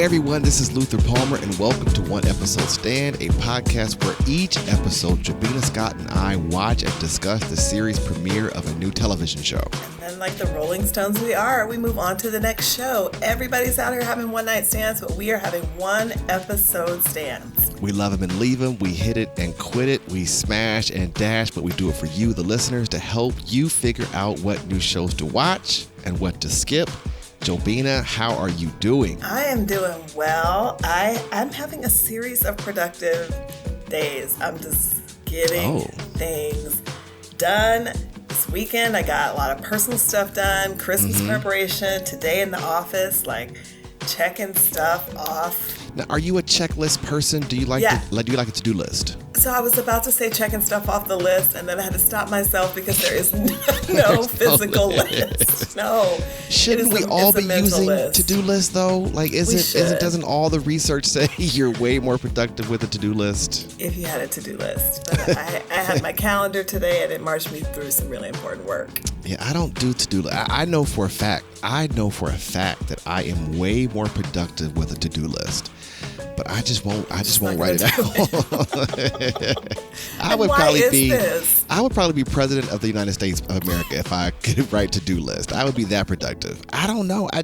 Hey everyone, this is Luther Palmer, and welcome to One Episode Stand, a podcast where each episode, Jobina, Scott, and I watch and discuss the series premiere of a new television show. And then, like the Rolling Stones we are, we move on to the next show. Everybody's out here having one-night stands, but we are having one-episode stands. We love them and leave them. We hit it and quit it. We smash and dash, but we do it for you, the listeners, to help you figure out what new shows to watch and what to skip. Jobina, how are you doing? I am doing well. I'm having a series of productive days. I'm just getting things done. This weekend, I got a lot of personal stuff done, Christmas preparation, today in the office, like checking stuff off. Now, are you a checklist person? Do you like a to-do list? So I was about to say checking stuff off the list, and then I had to stop myself because there is no physical list. No. Shouldn't we all be using to-do lists though? Like, doesn't all the research say you're way more productive with a to-do list? If you had a to-do list. But I had my calendar today, and it marched me through some really important work. Yeah, I don't do to-do lists. I know for a fact that I am way more productive with a to-do list. But I just won't write it out. I would probably be president of the United States of America if I could write to-do list. I would be that productive. I don't know. I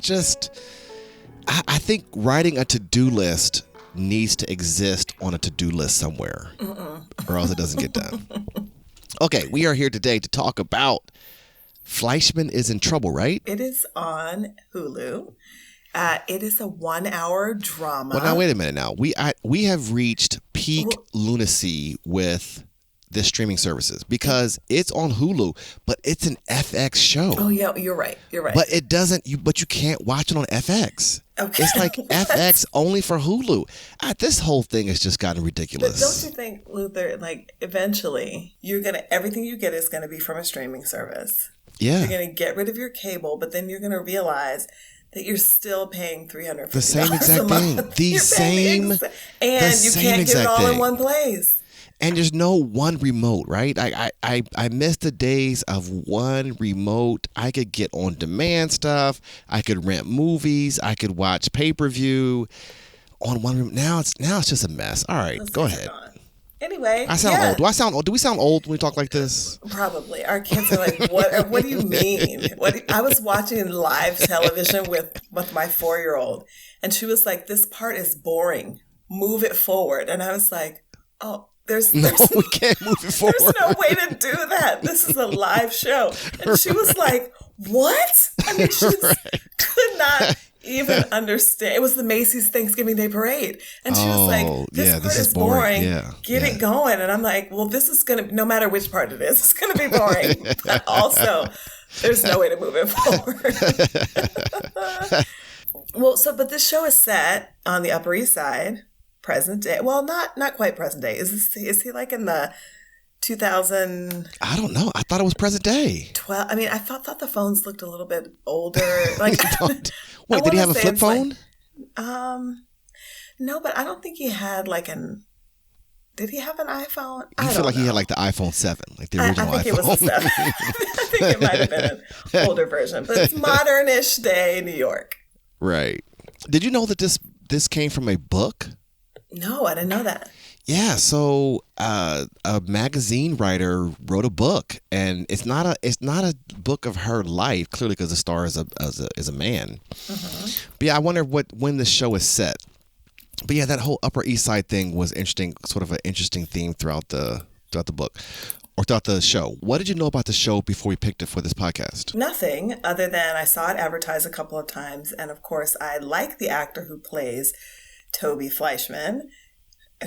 think writing a to-do list needs to exist on a to-do list somewhere, or else it doesn't get done. Okay, we are here today to talk about Fleishman is in Trouble, right? It is on Hulu. It is a 1-hour drama. Well, now wait a minute. Now we have reached peak lunacy with the streaming services because it's on Hulu, but it's an FX show. Oh yeah, you're right. But it doesn't. But you can't watch it on FX. Okay. It's like FX only for Hulu. This whole thing has just gotten ridiculous. But don't you think, Luther? Like eventually, everything you get is gonna be from a streaming service. Yeah. You're gonna get rid of your cable, but then you're gonna realize that you're still paying $350 the same exact thing. And you can't get it all in one place. And there's no one remote, right? I miss the days of one remote. I could get on-demand stuff. I could rent movies. I could watch pay-per-view on one remote. Now it's just a mess. All right, go ahead. Anyway, I sound old. Do I sound old? Do we sound old when we talk like this? Probably. Our kids are like, "What? What do you mean?" I was watching live television with my 4-year-old, and she was like, "This part is boring. Move it forward." And I was like, "Oh, there's we can't move it forward. There's no way to do that. This is a live show." And she was like, "What?" I mean, she could not even understand. It was the Macy's Thanksgiving Day Parade. And she was like, this part is boring. Get it going. And I'm like, well, this is going to, no matter which part it is, it's going to be boring. But also, there's no way to move it forward. But this show is set on the Upper East Side, present day. Well, not quite present day. Is he like in the 2000? I don't know. I thought it was present day. 12. I mean, I thought the phones looked a little bit older. Like, wait, did he have a flip phone? No, but I don't think he had like did he have an iPhone? I feel like he had like the iPhone 7, like the original iPhone. I think it was a 7. I think it might have been an older version, but it's modern-ish day New York. Right. Did you know that this came from a book? No, I didn't know that. Yeah, so a magazine writer wrote a book, and it's not a book of her life, clearly, because the star is a man. But yeah, I wonder when the show is set. But yeah, that whole Upper East Side thing was interesting, sort of an interesting theme throughout the book or throughout the show. What did you know about the show before we picked it for this podcast? Nothing other than I saw it advertised a couple of times, and of course, I like the actor who plays Toby Fleishman.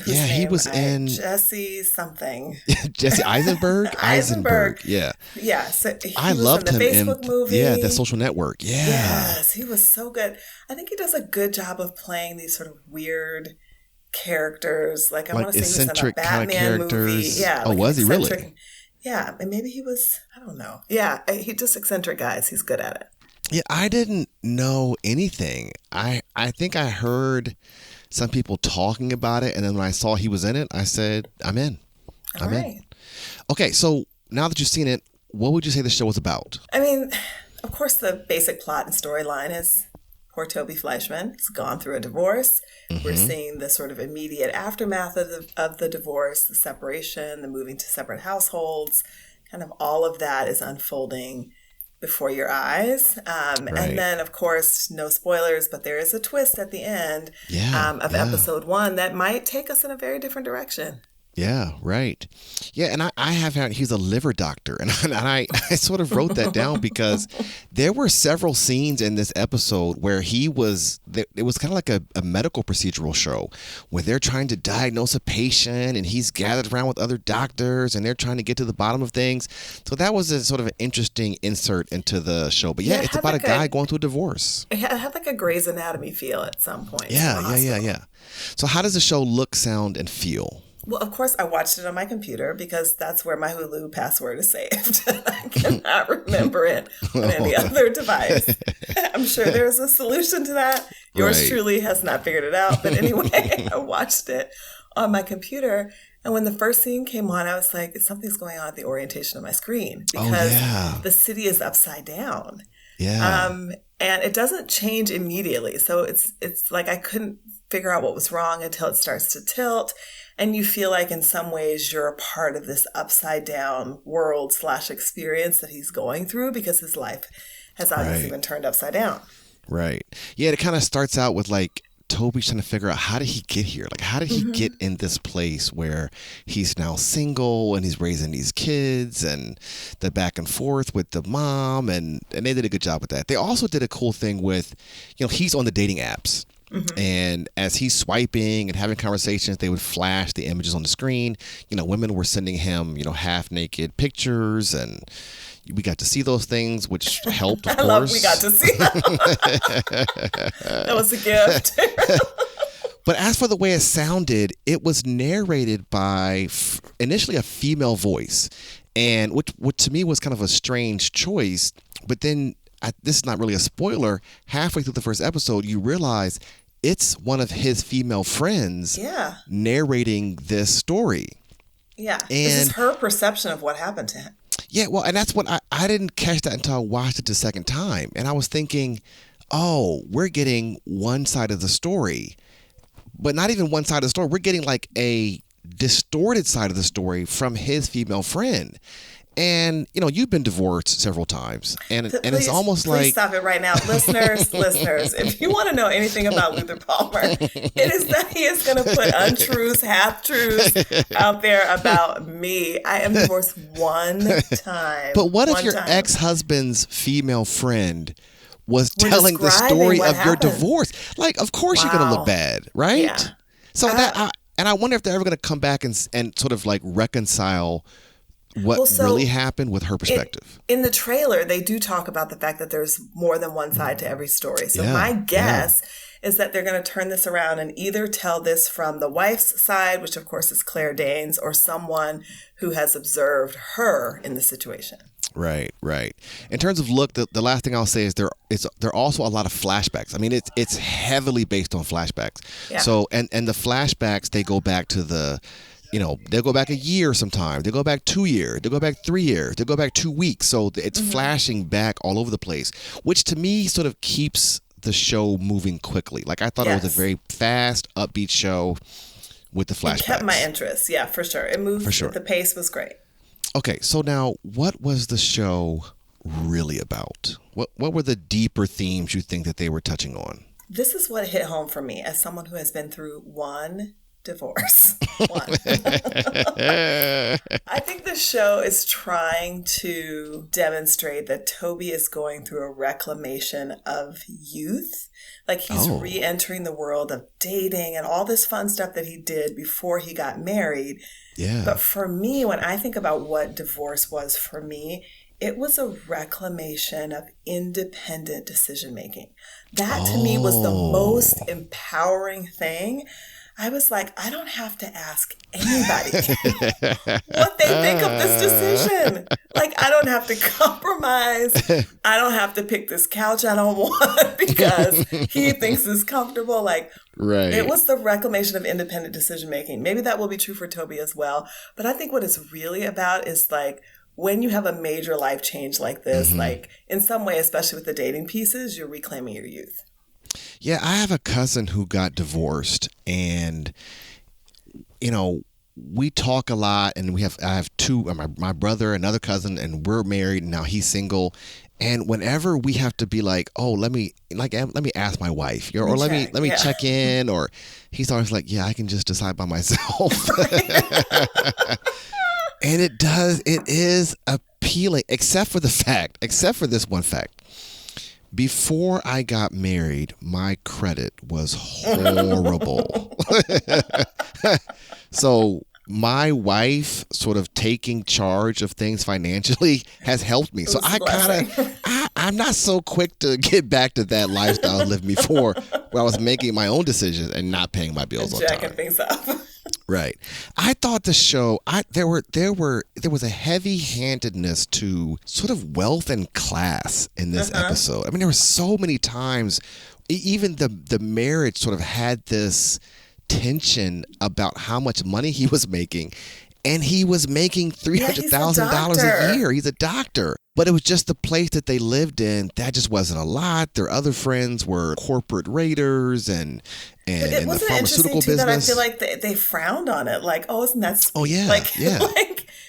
He was in Jesse something. Jesse Eisenberg. Eisenberg. Yeah. Yeah. So I loved him in Facebook movie. Yeah, The Social Network. Yeah. Yes, he was so good. I think he does a good job of playing these sort of weird characters. Like I want to say he was in a Batman movie. Yeah. Oh, was he really? Yeah, and maybe he was. I don't know. Yeah, he just eccentric guys. He's good at it. Yeah, I didn't know anything. I think I heard some people talking about it, and then when I saw he was in it, I said, I'm in. I'm in. Okay, so now that you've seen it, what would you say the show was about? I mean, of course, the basic plot and storyline is poor Toby Fleishman has gone through a divorce. We're seeing the sort of immediate aftermath of the divorce, the separation, the moving to separate households. Kind of all of that is unfolding before your eyes. And then, of course, no spoilers, but there is a twist at the end of episode 1 that might take us in a very different direction. Yeah, right. Yeah, and I have heard he's a liver doctor, and I sort of wrote that down because there were several scenes in this episode where it was kind of like a medical procedural show where they're trying to diagnose a patient and he's gathered around with other doctors and they're trying to get to the bottom of things. So that was a sort of an interesting insert into the show. But yeah, it's about a guy going through a divorce. It had like a Grey's Anatomy feel at some point. Yeah. So how does the show look, sound, and feel? Well, of course, I watched it on my computer because that's where my Hulu password is saved. I cannot remember it on any other device. I'm sure there's a solution to that. Yours truly has not figured it out. But anyway, I watched it on my computer. And when the first scene came on, I was like, something's going on at the orientation of my screen because the city is upside down. Yeah. And it doesn't change immediately. So it's like I couldn't figure out what was wrong until it starts to tilt. And you feel like in some ways you're a part of this upside down world / experience that he's going through because his life has obviously been turned upside down. Right. Yeah, it kind of starts out with like Toby's trying to figure out how did he get here? Like how did he get in this place where he's now single and he's raising these kids and the back and forth with the mom and they did a good job with that. They also did a cool thing with, he's on the dating apps. And as he's swiping and having conversations, they would flash the images on the screen. Women were sending him, half naked pictures, and we got to see those things, which helped, of course. Love we got to see them. That was a gift. But as for the way it sounded, it was narrated by initially a female voice, and which to me was kind of a strange choice. But then, this is not really a spoiler, halfway through the first episode, you realize it's one of his female friends narrating this story. Yeah. This is her perception of what happened to him. Yeah, well, and that's what I didn't catch that until I watched it the second time. And I was thinking, oh, we're getting one side of the story. But not even one side of the story. We're getting like a distorted side of the story from his female friend. And, you've been divorced several times. And it's almost like... Please stop it right now. Listeners, if you want to know anything about Luther Palmer, it is that he is going to put untruths, half-truths out there about me. I am divorced one time. But what if your ex-husband's female friend was telling the story of your divorce? Like, of course you're going to look bad, right? Yeah. So I wonder if they're ever going to come back and sort of like reconcile what really happened with her perspective. In the trailer, they do talk about the fact that there's more than one side to every story. So my guess is that they're going to turn this around and either tell this from the wife's side, which of course is Claire Danes, or someone who has observed her in the situation. Right. In terms of look, the last thing I'll say is there are also a lot of flashbacks. I mean, it's heavily based on flashbacks. Yeah. So and the flashbacks, they go back to the... they'll go back a year sometimes. They'll go back 2 years. They'll go back 3 years. They'll go back 2 weeks. So it's flashing back all over the place, which to me sort of keeps the show moving quickly. Like I thought it was a very fast, upbeat show with the flashbacks. It kept my interest. Yeah, for sure. It moved. For sure. The pace was great. Okay, so now what was the show really about? What were the deeper themes you think that they were touching on? This is what hit home for me as someone who has been through one divorce. One. I think the show is trying to demonstrate that Toby is going through a reclamation of youth. Like he's re-entering the world of dating and all this fun stuff that he did before he got married. Yeah. But for me, when I think about what divorce was for me, it was a reclamation of independent decision making. That to me was the most empowering thing. I was like, I don't have to ask anybody what they think of this decision. Like, I don't have to compromise. I don't have to pick this couch I don't want because he thinks it's comfortable. Like, it was the reclamation of independent decision making. Maybe that will be true for Toby as well. But I think what it's really about is like, when you have a major life change like this, like in some way, especially with the dating pieces, you're reclaiming your youth. Yeah, I have a cousin who got divorced, and you know, we talk a lot, and I have two, my brother, another cousin, and we're married and now he's single. And whenever we have to be like, oh, let me ask my wife, or let me check in, or he's always like, yeah, I can just decide by myself. And it is appealing, except for this one fact. Before I got married, my credit was horrible. So my wife sort of taking charge of things financially has helped me. So I'm not so quick to get back to that lifestyle I lived before, where I was making my own decisions and not paying my bills on time. Jacking things up. Right. I thought the show, there was a heavy-handedness to sort of wealth and class in this episode. I mean, there were so many times, even the marriage sort of had this tension about how much money he was making. And he was making $300,000 a year. He's a doctor. But it was just the place that they lived in. That just wasn't a lot. Their other friends were corporate raiders and in the pharmaceutical business. That I feel like they frowned on it. Like, oh, isn't that sweet? Oh, yeah.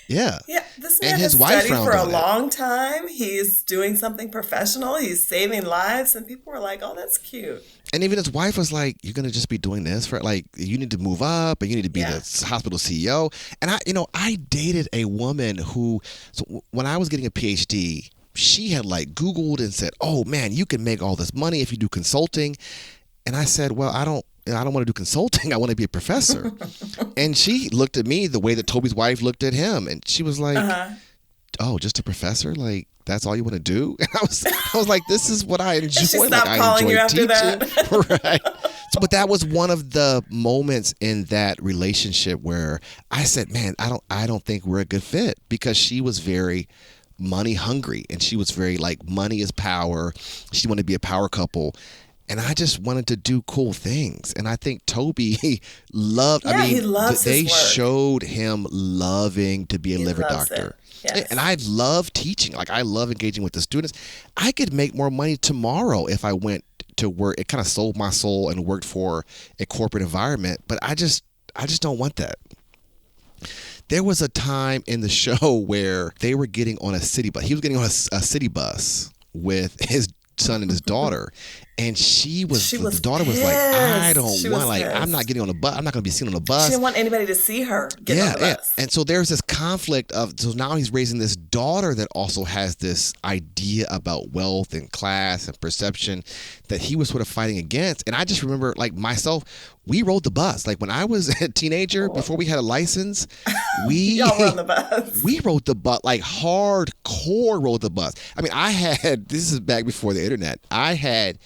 Yeah. This man has studied for a long time. He's doing something professional. He's saving lives. And people were like, oh, that's cute. And even his wife was like, you're going to just be doing this for, like, you need to move up and you need to be the hospital CEO. And I dated a woman who, so when I was getting a PhD, she had like Googled and said, oh man, you can make all this money if you do consulting. And I said, well, I don't want to do consulting. I want to be a professor. And she looked at me the way that Toby's wife looked at him. And she was like, oh, just a professor? Like, that's all you want to do? And I was like, this is what I enjoy. And she stopped calling you after that. Right. So, but that was one of the moments in that relationship where I said, man, I don't think we're a good fit, because she was very money hungry and she was very like, money is power. She wanted to be a power couple. And I just wanted to do cool things. And I think Toby loved, he loves they his work. Showed him loving to be a liver doctor. Yes. And I love teaching. Like, I love engaging with the students. I could make more money tomorrow if I went to work. It kind of sold my soul and worked for a corporate environment. But I just don't want that. There was a time in the show where they were getting on a city bus. He was getting on a city bus with his son and his daughter, and the daughter was like, I don't want, like, I'm not getting on the bus. I'm not going to be seen on the bus. She didn't want anybody to see her get on the bus. And so there's this conflict so now he's raising this daughter that also has this idea about wealth and class and perception that he was sort of fighting against. And I just remember, like, myself, we rode the bus. Like, when I was a teenager, before we had a license, y'all rode the bus. We rode the bus, like hardcore rode the bus. I mean, this is back before the internet. I had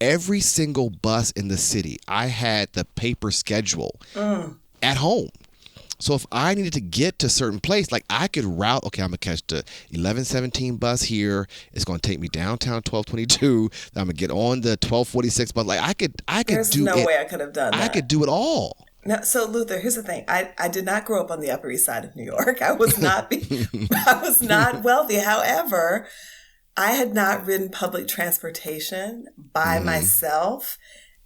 every single bus in the city. I had the paper schedule at home. So if I needed to get to a certain place, like, I could route, okay, I'm going to catch the 1117 bus here. It's going to take me downtown 1222. Then I'm going to get on the 1246 bus. Like, I could There's do it. There's no way I could have done that. I could do it all. No, so Luther, here's the thing. I did not grow up on the Upper East Side of New York. I was not wealthy. However, I had not ridden public transportation by myself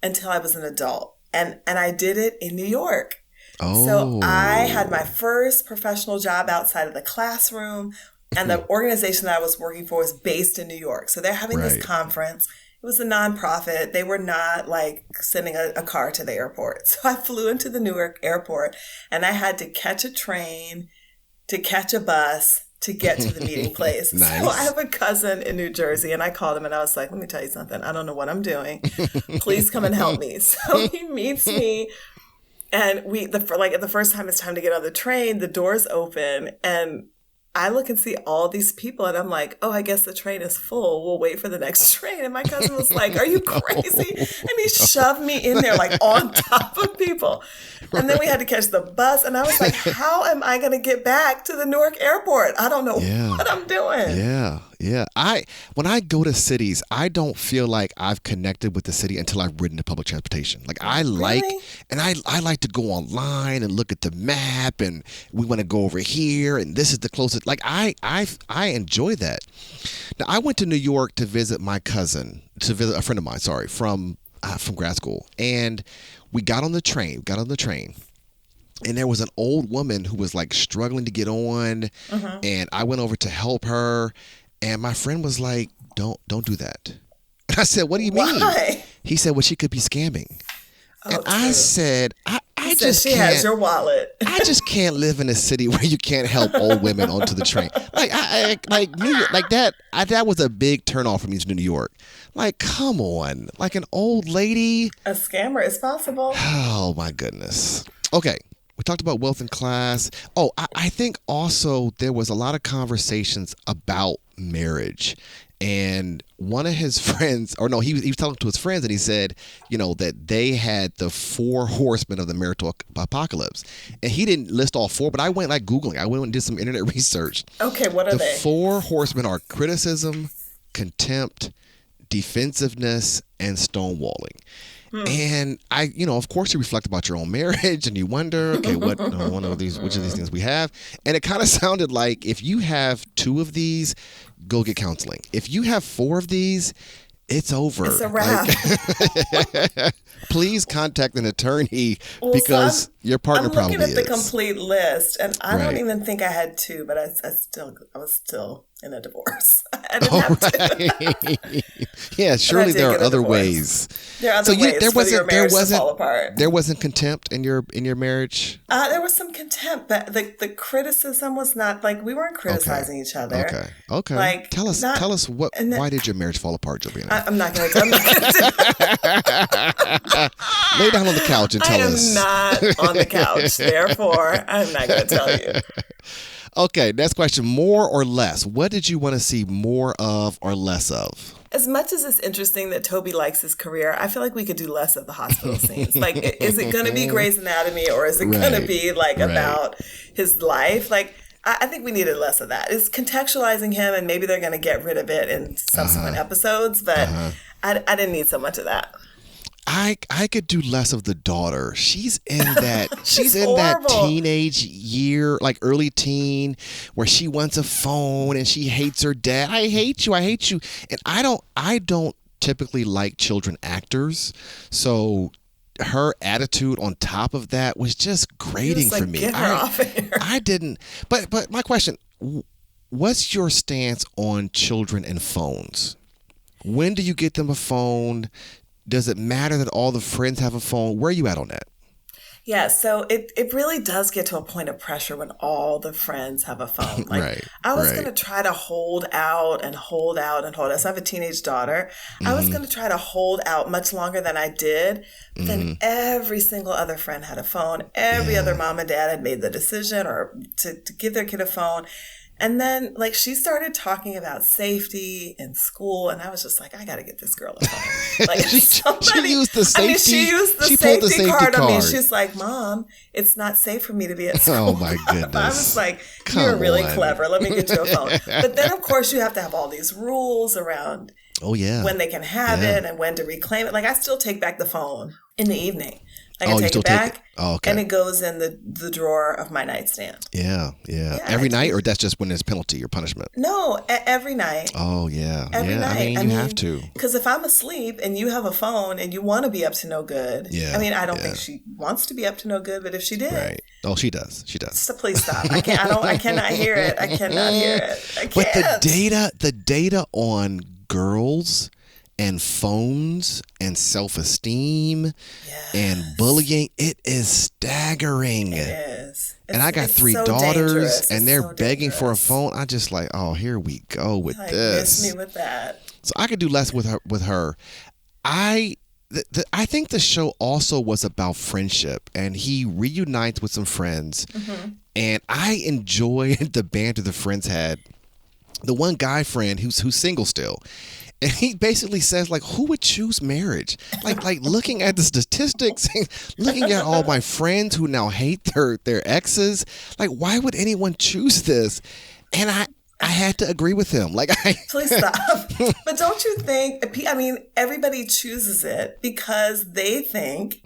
until I was an adult. And I did it in New York. Oh. So I had my first professional job outside of the classroom, and the organization that I was working for was based in New York. So they're having this conference. It was a nonprofit. They were not like sending a car to the airport. So I flew into the Newark airport, and I had to catch a train, to catch a bus, to get to the meeting place. Nice. So I have a cousin in New Jersey, and I called him and I was like, let me tell you something. I don't know what I'm doing. Please come and help me. So he meets me, and the first time it's time to get on the train, the doors open, and I look and see all these people, and I'm like, oh, I guess the train is full. We'll wait for the next train. And my cousin was like, are you crazy? And he shoved me in there, like, on top of people. And then we had to catch the bus. And I was like, how am I going to get back to the Newark airport? I don't know what I'm doing. Yeah. When I go to cities, I don't feel like I've connected with the city until I've ridden the public transportation. Like, I like to go online and look at the map, and we want to go over here, and this is the closest. Like, I enjoy that. Now, I went to New York to visit a friend of mine, from from grad school, and we got on the train. And there was an old woman who was like struggling to get on, and I went over to help her, and my friend was like, "Don't do that." And I said, "What do you mean?" Why? He said, "Well, she could be scamming." And I said, I just she can't. has your wallet. I just can't live in a city where you can't help old women onto the train. Like New York, like that. That was a big turnoff for me to New York. Like, come on, like an old lady. A scammer is possible. Oh my goodness. Okay. We talked about wealth and class. Oh, I think also there was a lot of conversations about marriage. And one of his friends, or no, he was talking to his friends, and he said, that they had the 4 horsemen of the marital apocalypse. And he didn't list all 4, but I went like Googling. I went and did some internet research. Okay, what are they? The 4 horsemen are criticism, contempt, defensiveness, and stonewalling. And I, of course you reflect about your own marriage and you wonder, okay, which of these things we have? And it kind of sounded like if you have 2 of these, go get counseling. If you have 4 of these, it's over. It's a wrap. Please contact an attorney because your partner probably is. I'm looking at the complete list, and I don't even think I had 2, but I was still in a divorce. I didn't have to. Yeah, surely there are other ways. There are other ways for your marriage to fall apart. There wasn't contempt in your marriage? There was some contempt, but the criticism was not like we weren't criticizing each other. Okay. Like, tell us why did your marriage fall apart, Jobina? I'm not going to. Lay down on the couch and tell us. I am not on the couch. Therefore, I'm not going to tell you. Okay, next question. More or less? What did you want to see more of or less of? As much as it's interesting that Toby likes his career, I feel like we could do less of the hospital scenes. Like, is it going to be Grey's Anatomy, or is it going to be about his life? Like, I think we needed less of that. It's contextualizing him, and maybe they're going to get rid of it in subsequent episodes, but I didn't need so much of that. I could do less of the daughter. She's in that she's in that teenage year, like early teen, where she wants a phone and she hates her dad. I hate you. And I don't typically like children actors. So her attitude on top of that was just grating for me. Get her off of here. I didn't but my question, what's your stance on children and phones? When do you get them a phone? Does it matter that all the friends have a phone? Where are you at on that? Yeah, so it really does get to a point of pressure when all the friends have a phone. Like, I was going to try to hold out. So I have a teenage daughter. I was going to try to hold out much longer than I did. Then every single other friend had a phone. Every other mom and dad had made the decision or to give their kid a phone. And then, like, she started talking about safety in school, and I was just like, I got to get this girl a phone. Like, she used the safety. She used the safety card on me. She's like, Mom, it's not safe for me to be at school. Oh my goodness! I was like, you're really clever. Let me get you a phone. But then, of course, you have to have all these rules around. when they can have it and when to reclaim it. Like, I still take back the phone in the evening. Like, I take it back, and it goes in the drawer of my nightstand. Yeah. Every night, or that's just when there's penalty or punishment? No, every night. Oh, yeah. Every night. I mean, you have to. Because if I'm asleep and you have a phone and you want to be up to no good, I mean, I don't think she wants to be up to no good, but if she did. Right. Oh, she does. So please stop. I cannot hear it. I cannot hear it. I can't. But the data on girls and phones and self-esteem and bullying, it is staggering. It is. And I got 3 daughters and they're begging for a phone. I just like, oh, here we go with this. Miss me with that. So I could do less with her. I think the show also was about friendship, and he reunites with some friends, and I enjoyed the banter the friends had. The one guy friend who's single still. And he basically says, like, who would choose marriage? Like looking at the statistics, looking at all my friends who now hate their exes. Like, why would anyone choose this? And I had to agree with him. Please stop. But don't you think, I mean, everybody chooses it because they think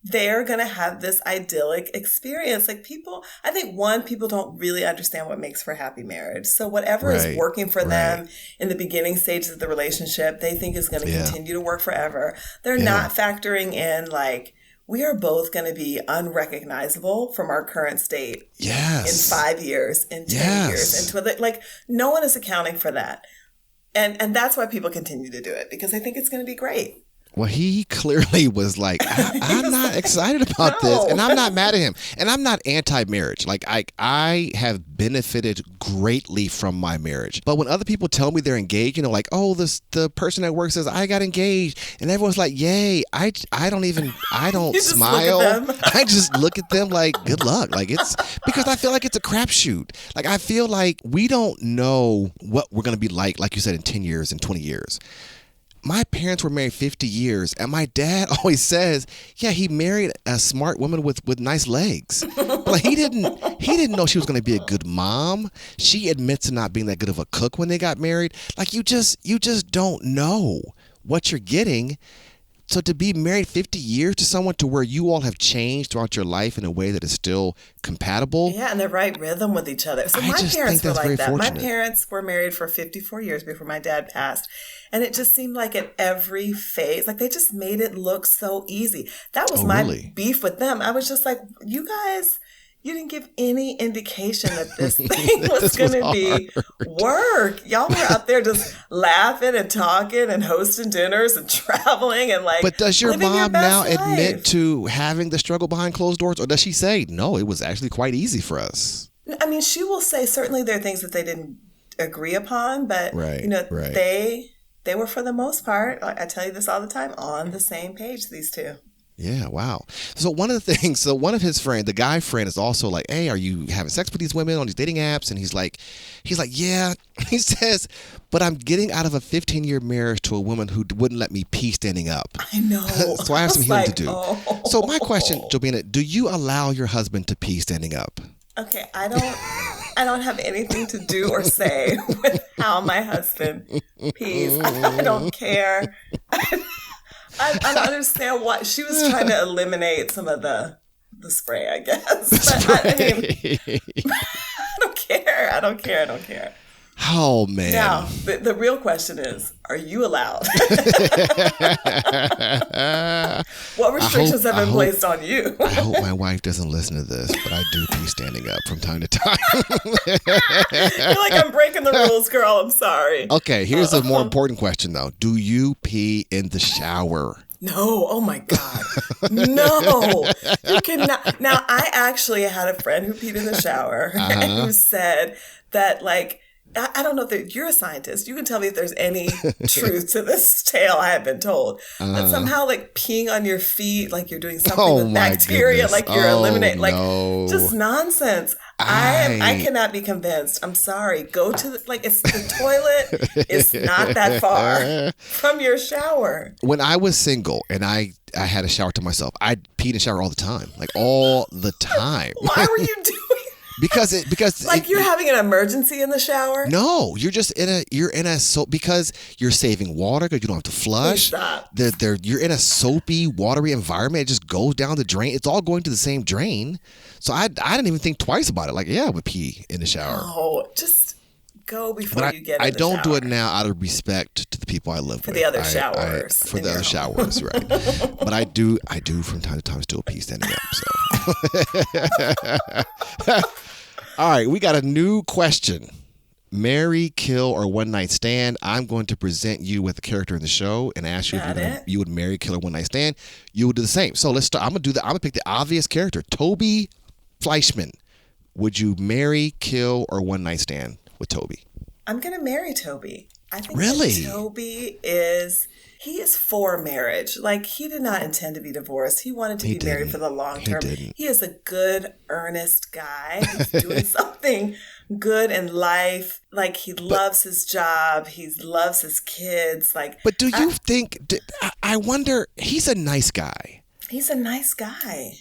they're going to have this idyllic experience. Like people, I think people don't really understand what makes for a happy marriage. So whatever is working for them in the beginning stages of the relationship, they think is going to continue to work forever. They're not factoring in like, we are both going to be unrecognizable from our current state in 5 years, in 10 years. Like no one is accounting for that. And that's why people continue to do it, because they think it's going to be great. Well, he clearly was like, I'm not excited about this. And I'm not mad at him. And I'm not anti-marriage. Like, I have benefited greatly from my marriage. But when other people tell me they're engaged, like, oh, the person at work says, I got engaged. And everyone's like, yay. I don't smile. I just look at them like, good luck. Like, it's because I feel like it's a crapshoot. Like, I feel like we don't know what we're going to be like you said, in 10 years and 20 years. My parents were married 50 years, and my dad always says, yeah, he married a smart woman with nice legs. But like, he didn't know she was going to be a good mom. She admits to not being that good of a cook when they got married. Like, you just don't know what you're getting. So to be married 50 years to someone to where you all have changed throughout your life in a way that is still compatible. Yeah, and the right rhythm with each other. So my parents were like that. My parents were married for 54 years before my dad passed. And it just seemed like at every phase, like they just made it look so easy. That was my beef with them. I was just like, you guys, you didn't give any indication that this thing was going to be work. Y'all were out there just laughing and talking and hosting dinners and traveling and like. But does your mom now admit to having the struggle behind closed doors, or does she say, no, it was actually quite easy for us? I mean, she will say certainly there are things that they didn't agree upon, but they were, for the most part, I tell you this all the time, on the same page, these two. Yeah, wow. So one of his friends, the guy friend, is also like, hey, are you having sex with these women on these dating apps? And he's like, yeah. He says, but I'm getting out of a 15-year marriage to a woman who wouldn't let me pee standing up. I know. So I have some healing to do. Oh. So my question, Jobina, do you allow your husband to pee standing up? Okay, I don't have anything to do or say with how my husband pees. I don't care. I don't understand why. She was trying to eliminate some of the spray, I guess. But I don't care. Oh, man. Now, the real question is, are you allowed? What restrictions have been placed on you? I hope my wife doesn't listen to this, but I do pee standing up from time to time. You're like, I'm breaking the rules, girl. I'm sorry. Okay, here's a more important question, though. Do you pee in the shower? No. Oh, my God. No. You cannot. Now, I actually had a friend who peed in the shower and who said that, like, I don't know if you're a scientist. You can tell me if there's any truth to this tale I have been told. But somehow, like, peeing on your feet, like you're doing something with bacteria, like you're eliminating, like, just nonsense. I cannot be convinced. I'm sorry. Go to the toilet is not that far from your shower. When I was single and I had a shower to myself, I peed in the shower all the time, like all the time. Why were you doing? Because you're having an emergency in the shower? No, you're just because you're saving water because you don't have to flush. Stop. You're in a soapy, watery environment. It just goes down the drain. It's all going to the same drain. So I didn't even think twice about it. Like, yeah, I would pee in the shower. Oh, just go before you get in the shower. I don't do it now out of respect to the people I live with. For the other showers. For the other showers, right. But I do from time to time still pee standing up. So. All right, we got a new question. Marry, kill, or one night stand. I'm going to present you with a character in the show and ask you if you would marry, kill, or one night stand. You would do the same. So let's start. I'm gonna pick the obvious character, Toby Fleishman. Would you marry, kill, or one night stand with Toby? I'm gonna marry Toby. I think really? Toby is for marriage. Like, he did not intend to be divorced. He wanted to be married for the long term. He is a good, earnest guy. He's doing something good in life. Like, he loves his job. He loves his kids. Like, but do you think? I wonder. He's a nice guy. He's a nice guy.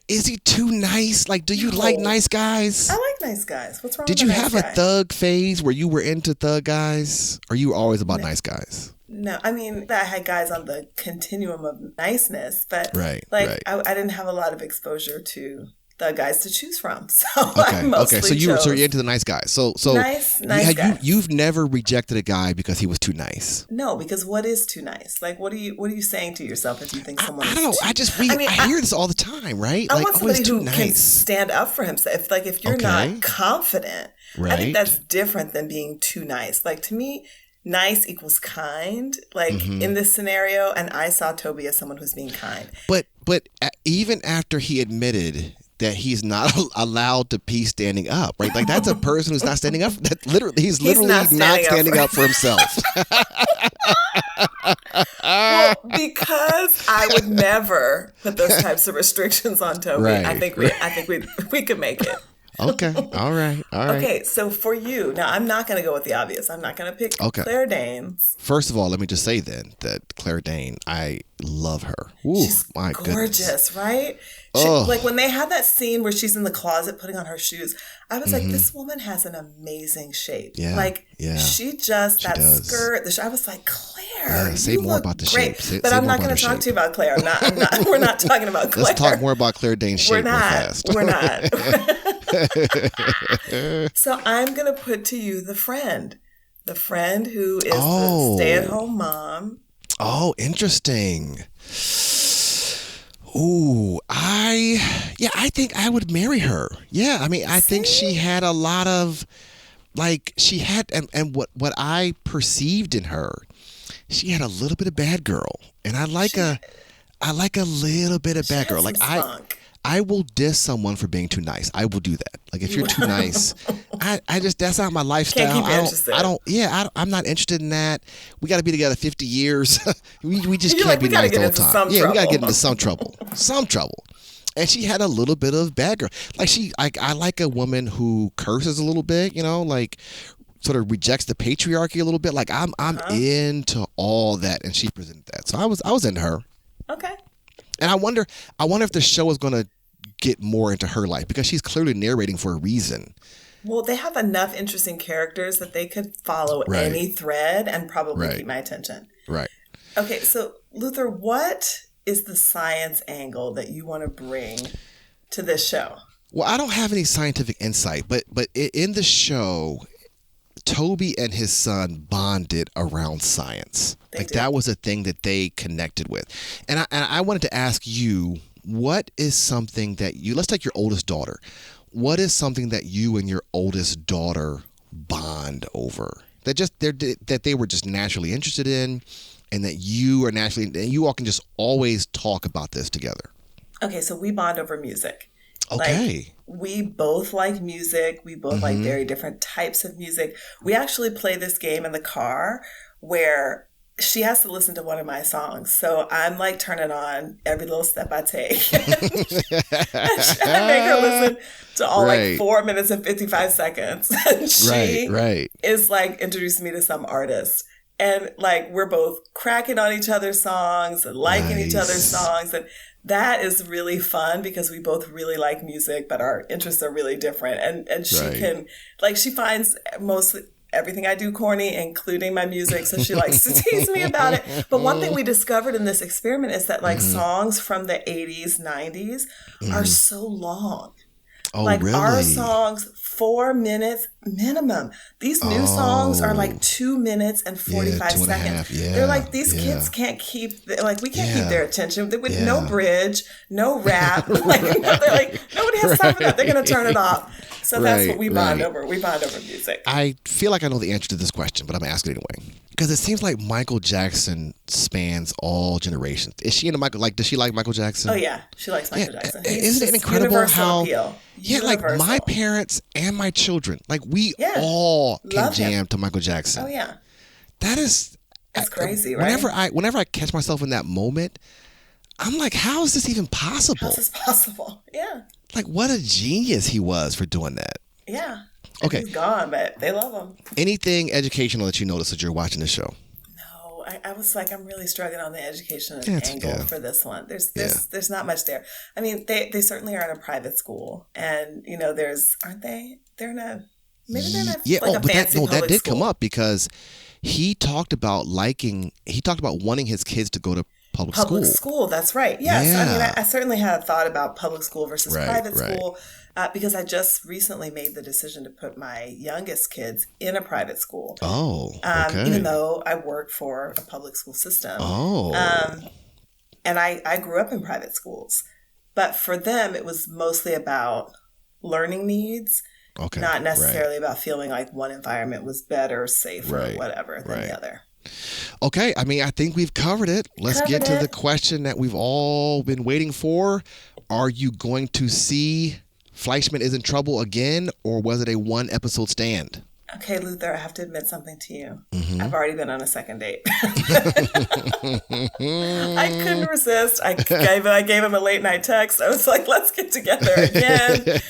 Is he too nice? Like, do you like nice guys? I like nice guys. What's wrong with Did you have a thug phase where you were into thug guys? Or you were always about nice guys? No, I mean, I had guys on the continuum of niceness, but Right. I didn't have a lot of exposure to the guys to choose from. So I Okay. mostly So chose you're into the nice guys. So nice guys. you've never rejected a guy because he was too nice. No, because what is too nice? Like, what are you saying to yourself if you think someone I is don't know. too... I hear this all the time, right? I Like, want oh, it's somebody too who can nice. stand up for himself. If you're not confident, I Right. think that's different than being too nice. Like, to me, nice equals kind. Like, in this scenario, and I saw Toby as someone who's being kind. But even after he admitted that he's not allowed to pee standing up, right? Like, that's a person who's not standing up. That literally, he's literally not standing up for himself. Well, because I would never put those types of restrictions on Toby. Right, I think we could make it. Okay. All right. Okay, so for you, now I'm not going to go with the obvious. I'm not going to pick Claire Danes. First of all, let me just say then that Claire Dane, I love her. Ooh, she's my gorgeous, goodness. Right? Like when they had that scene where she's in the closet putting on her shoes, I was like, this woman has an amazing shape. Yeah, like she just, that does. skirt, I was like, Claire, say you more look about the great. shape. But I'm not going to talk to you about Claire. We're not talking about Claire. Let's talk more about Claire Dane's shape real fast. We're not. So I'm going to put to you the friend who is the stay-at-home mom. Oh, interesting. Ooh, I think I would marry her. Yeah, I mean, I think she had a lot of, like, she had, and what I perceived in her, she had a little bit of bad girl, and I like a little bit of bad girl. Like, I will diss someone for being too nice. I will do that. Like, if you're too nice, I just, that's not my lifestyle. I'm not interested in that. We got to be together 50 years. we just can't be nice the whole time. We got to get into some trouble. And she had a little bit of bad girl. Like, I like a woman who curses a little bit, like sort of rejects the patriarchy a little bit. Like, I'm into all that, and she presented that. So I was into her. Okay. And I wonder if the show is going to get more into her life, because she's clearly narrating for a reason. Well, they have enough interesting characters that they could follow any thread and probably keep my attention. Right. Okay, so Luther, what is the science angle that you want to bring to this show? Well, I don't have any scientific insight, but in the show, Toby and his son bonded around science. That was a thing that they connected with. And I wanted to ask you, what is something that let's take your oldest daughter. What is something that you and your oldest daughter bond over? That they were just naturally interested in, and that you all can just always talk about this together. Okay, so we bond over music. Okay. Like, we both like music. We both like very different types of music. We actually play this game in the car where she has to listen to one of my songs. So I'm like turning on Every Little Step I Take. I make her listen to all like 4 minutes and 55 seconds. And she is like introducing me to some artist. And like, we're both cracking on each other's songs and liking each other's songs. And that is really fun because we both really like music, but our interests are really different. And she can, like, she finds mostly everything I do corny, including my music. So she likes to tease me about it. But one thing we discovered in this experiment is that like songs from the 80s, 90s are so long. Oh, like really? Our songs, 4 minutes minimum. These new songs are like 2 minutes and 45 seconds. They're like, these kids can't keep, like, we can't keep their attention with no bridge, no rap. Like, they're like, nobody has time for that. They're going to turn it off. So that's what we bond over. We bond over music. I feel like I know the answer to this question, but I'm going to ask it anyway. Because it seems like Michael Jackson spans all generations. Is she into Michael? Like, does she like Michael Jackson? Oh yeah, she likes Michael Jackson. Isn't it incredible how? Appeal. Yeah, like my parents and my children, like we all can jam to Michael Jackson. Oh yeah, that's crazy, right? Whenever I catch myself in that moment, I'm like, how is this even possible? How's this possible? Yeah. Like, what a genius he was for doing that. Yeah. Okay. He's gone, but they love him. Anything educational that you noticed that you're watching the show? No, I was like, I'm really struggling on the education angle for this one. There's not much there. I mean, they certainly are in a private school, and you know, they're in a Maybe they're not Yeah. like a But fancy that public did school. come up because he talked about wanting his kids to go to public school. That's right. Yes. I mean, Yeah. I certainly had thought about public school versus private Right. school because I just recently made the decision to put my youngest kids in a private school. Oh, okay. Even though I work for a public school system. Oh. And I grew up in private schools. But for them, it was mostly about learning needs. Okay. Not necessarily about feeling like one environment was better, safer, whatever than the other. Okay, I mean, I think we've covered it. Let's get to the question that we've all been waiting for. Are you going to see Fleishman is in Trouble again, or was it a one episode stand? Okay, Luther, I have to admit something to you. Mm-hmm. I've already been on a second date. I couldn't resist. I gave him a late night text. I was like, let's get together again.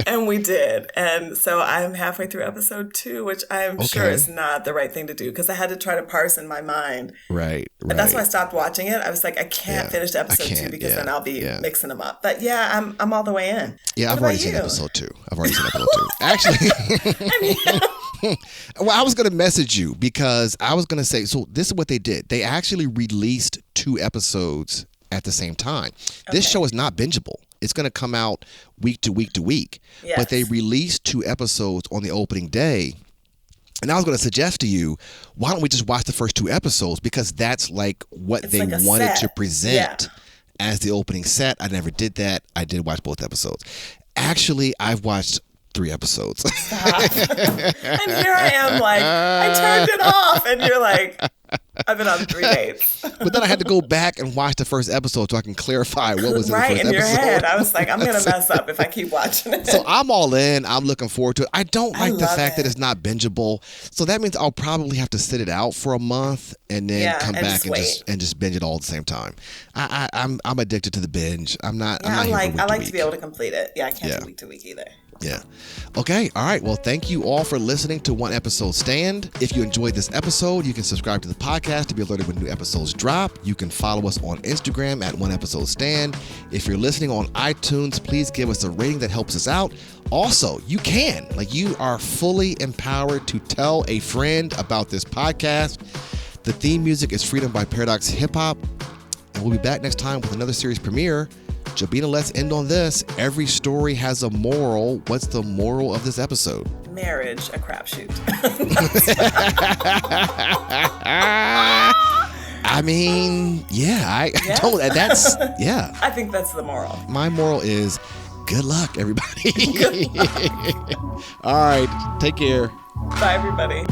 And we did. And so I'm halfway through episode 2, which I'm sure is not the right thing to do because I had to try to parse in my mind. Right. But that's why I stopped watching it. I was like, I can't finish episode 2 because then I'll be mixing them up. But yeah, I'm all the way in. Yeah, I've already seen episode 2. Actually, well, I was going to message you because I was going to say, so this is what they did. They actually released 2 episodes at the same time. This show is not bingeable. It's going to come out week to week to week. Yes. But they released 2 episodes on the opening day. And I was going to suggest to you, why don't we just watch the first 2 episodes? Because that's like what they wanted to present as the opening set. I never did that. I did watch both episodes. Actually, I've watched 3 episodes. Stop. And here I am like, I turned it off. And you're like, I've been on 3 dates. But then I had to go back and watch the first episode so I can clarify what was in the first episode. Right, in your head. I was like, I'm going to mess up if I keep watching it. So I'm all in. I'm looking forward to it. I don't like the fact that it's not bingeable. So that means I'll probably have to sit it out for a month and then come back and just binge it all at the same time. I'm addicted to the binge. I'm not. Yeah, I'm not like, I like to be able to complete it. Yeah, I can't do week to week either. Yeah. Okay. All right. Well, thank you all for listening to One Episode Stand. If you enjoyed this episode, you can subscribe to the podcast to be alerted when new episodes drop. You can follow us on Instagram at One Episode Stand. If you're listening on iTunes, please give us a rating that helps us out. Also, you are fully empowered to tell a friend about this podcast. The theme music is Freedom by Paradox Hip Hop. And we'll be back next time with another series premiere. Jobina, let's end on this. Every story has a moral. What's the moral of this episode? Marriage, a crapshoot. I mean, don't. That's I think that's the moral. My moral is good luck, everybody. Good luck. All right, take care. Bye, everybody.